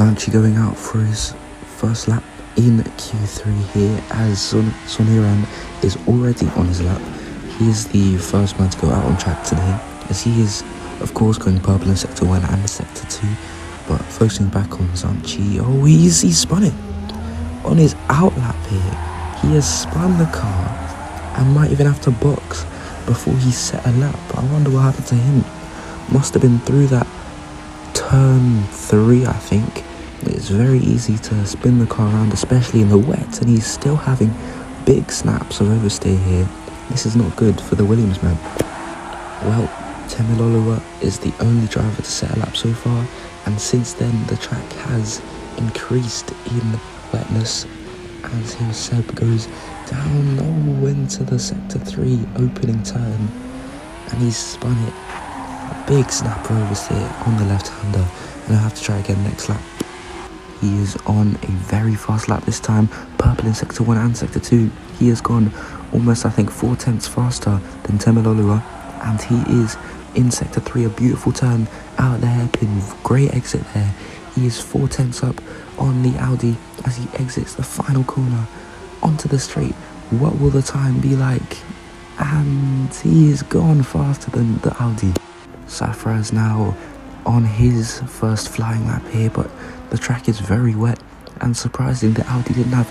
Zanchi going out for his first lap in Q3 here, as Soniran is already on his lap. He is the first man to go out on track today, as he is of course going purple in Sector 1 and Sector 2, but focusing back on Zanchi. Oh, he spun it on his out lap here. He has spun the car and might even have to box before he set a lap. I wonder what happened to him. Must have been through that turn 3, I think. It's very easy to spin the car around, especially in the wet, and he's still having big snaps of oversteer here. This is not good for the Williams man. Well, Temiloluwa is the only driver to set a lap so far, and since then the track has increased in wetness as Seb goes down into the Sector 3 opening turn, and he's spun it. A big snapper oversteer on the left-hander, and I'll have to try again next lap. He is on a very fast lap this time, purple in Sector 1 and Sector 2. He has gone almost, I think, 4 tenths faster than Temiloluwa, and he is in Sector 3, a beautiful turn out the hairpin, great exit there. He is 4 tenths up on the Audi as he exits the final corner onto the straight. What will the time be like? And he is gone faster than the Audi. Safra is now on his first flying lap here, but the track is very wet, and surprising, the Audi didn't have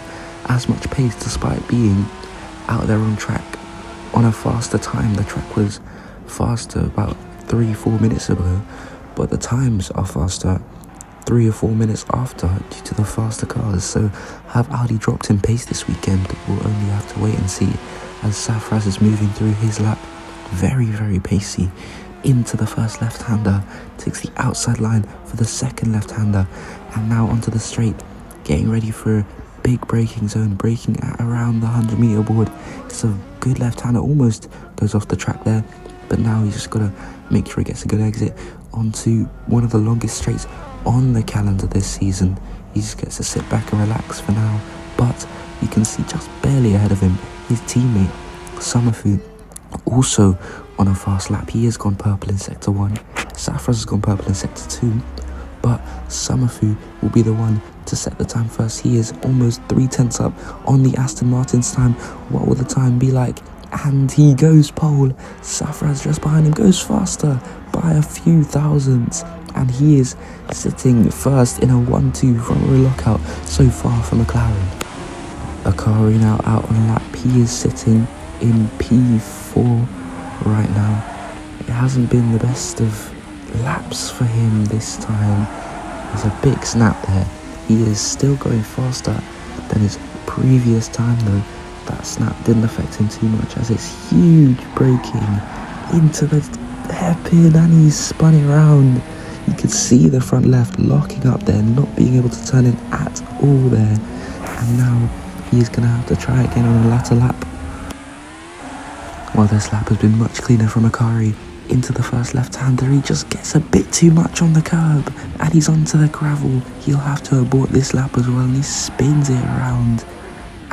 as much pace despite being out there on track on a faster time. The track was faster about 3-4 minutes ago, but the times are faster 3 or 4 minutes after due to the faster cars. So have Audi dropped in pace this weekend? We'll only have to wait and see, as Safraz is moving through his lap very pacey into the first left-hander, takes the outside line for the second left-hander, and now onto the straight, getting ready for a big braking zone, braking at around the 100-meter board. It's a good left-hander, almost goes off the track there, but now he's just got to make sure he gets a good exit onto one of the longest straights on the calendar this season. He just gets to sit back and relax for now, but you can see just barely ahead of him his teammate Summerfoot, also on a fast lap. He has gone purple in Sector 1, Safraz has gone purple in Sector 2, but Summerfoot will be the one to set the time first. He is almost 3 tenths up on the Aston Martin's time. What will the time be like? And he goes pole. Safraz just behind him goes faster by a few thousandths, and he is sitting first in a 1-2 front row lockout so far from McLaren. Akari now out on lap. He is sitting in P4 right now. It hasn't been the best of laps for him this time. There's a big snap there. He is still going faster than his previous time though. That snap didn't affect him too much, as it's huge braking into the hairpin, and he's spun it around. You could see the front left locking up there, not being able to turn in at all there, and now he's going to have to try again on a latter lap. Well, this lap has been much cleaner from Akari into the first left-hander. He just gets a bit too much on the curb, and he's onto the gravel. He'll have to abort this lap as well, and he spins it around.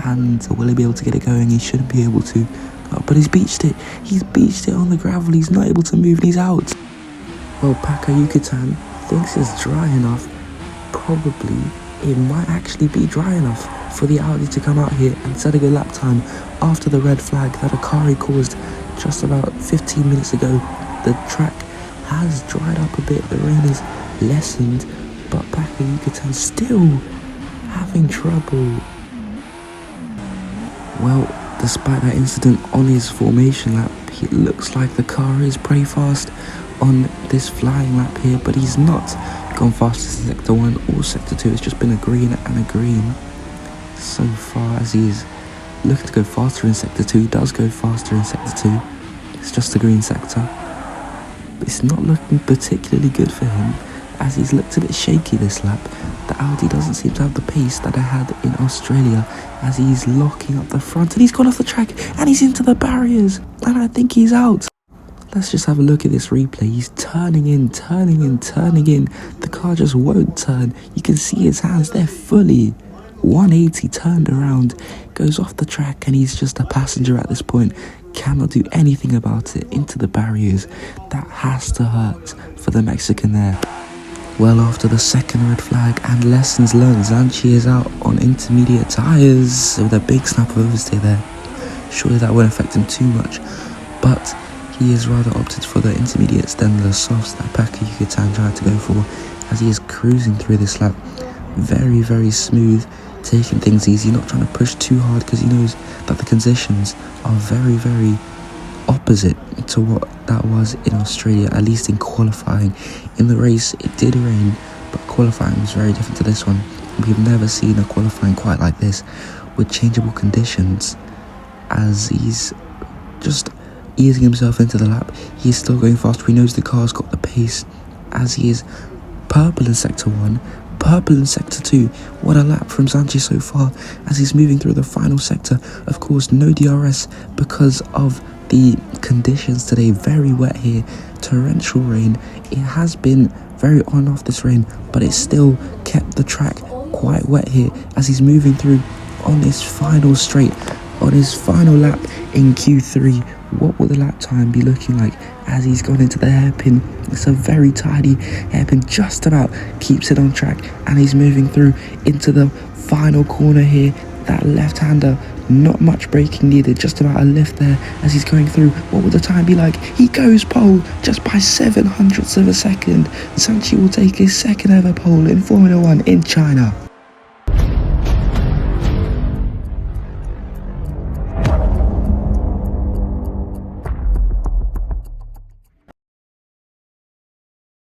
And will he be able to get it going? He shouldn't be able to. Oh, but he's beached it. He's beached it on the gravel. He's not able to move, and he's out. Well, Paka Yucatan thinks it's dry enough. Probably it might actually be dry enough for the Audi to come out here and set a good lap time after the red flag that Akari caused just about 15 minutes ago. The track has dried up a bit. The rain is lessened, but Paka Yucatan still having trouble. Well, despite that incident on his formation lap, it looks like the car is pretty fast on this flying lap here, but he's not gone fastest in Sector 1 or Sector 2. It's just been a green and a green so far, as he's looking to go faster in Sector 2. He does go faster in Sector 2. It's just a green sector. But it's not looking particularly good for him, as he's looked a bit shaky this lap. The Audi doesn't seem to have the pace that I had in Australia, as he's locking up the front, and he's gone off the track, and he's into the barriers, and I think he's out. Let's just have a look at this replay. He's turning in. The car just won't turn. You can see his hands, they're fully 180 turned around, goes off the track, and he's just a passenger at this point. Cannot do anything about it, into the barriers. That has to hurt for the Mexican there. Well, after the second red flag and lessons learned, Zanchi is out on intermediate tyres with a big snap of oversteer there. Surely that won't affect him too much, but he has rather opted for the intermediates than the softs that Paka Yucatan tried to go for, as he is cruising through this lap. Very, very smooth, taking things easy, not trying to push too hard because he knows that the conditions are very, very opposite to what that was in Australia, at least in qualifying. In the race, it did rain, but qualifying was very different to this one. We've never seen a qualifying quite like this, with changeable conditions, as he's just easing himself into the lap. He's still going fast. He knows the car's got the pace, as he is purple in sector 1, purple in sector 2. What a lap from Zanchi so far, as he's moving through the final sector. Of course, no DRS because of the conditions today. Very wet here, torrential rain. It has been very on and off this rain, but it still kept the track quite wet here as he's moving through on his final straight, on his final lap in Q3. What will the lap time be looking like as he's gone into the hairpin? It's a very tidy hairpin, just about keeps it on track, and he's moving through into the final corner here. That left-hander, not much braking needed, just about a lift there as he's going through. What will the time be like? He goes pole just by 7/100ths of a second. Zanchi will take his second ever pole in Formula 1 in China.